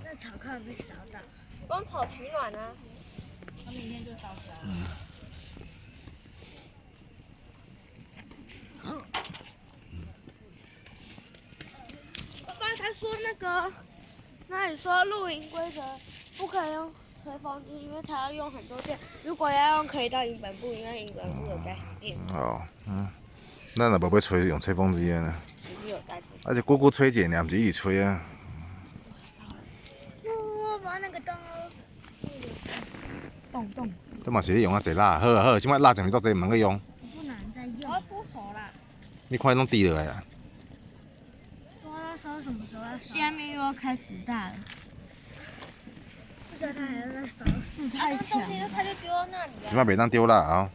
那草快被烧到。帮草取暖啊。它明天就烧起来了。爸爸他说那里说露营规则不可以用吹风机，因为它要用很多电。如果要用，可以到营本部，因为营本部有在电。哦，咱若无要吹，用吹风机呢？只有带吹。而且久久吹一下，尔，毋是一直吹啊。我把那个洞。这嘛是咧用啊，侪蜡。好啊好，即摆蜡上面做侪，毋通去用。不能再用。我要剥熟啦。你看拢滴落来啊。不知道烧什么时候要烧。下面又要开始大了。不知道它还要再烧，这太强了。它就丢到那里了。即摆袂当丢蜡啊。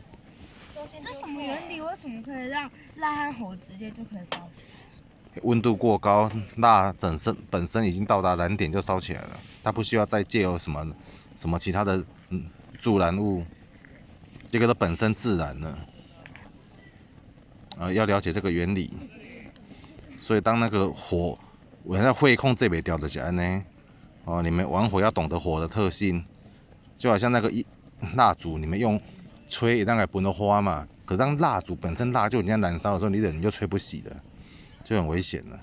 这什么原理？为什么可以让蜡和火直接就可以烧起来？温度过高，蜡本身已经到达燃点就烧起来了，它不需要再借由什么其他的助燃物，这个都本身自燃了。要了解这个原理，所以当那个火，我在会控制袂掉就是安尼。哦，你们玩火要懂得火的特性，就好像那个蜡烛，你们用吹也大概不能花嘛，可是当蜡烛本身蜡就已经燃烧的时候，你人就吹不熄了，就很危险了。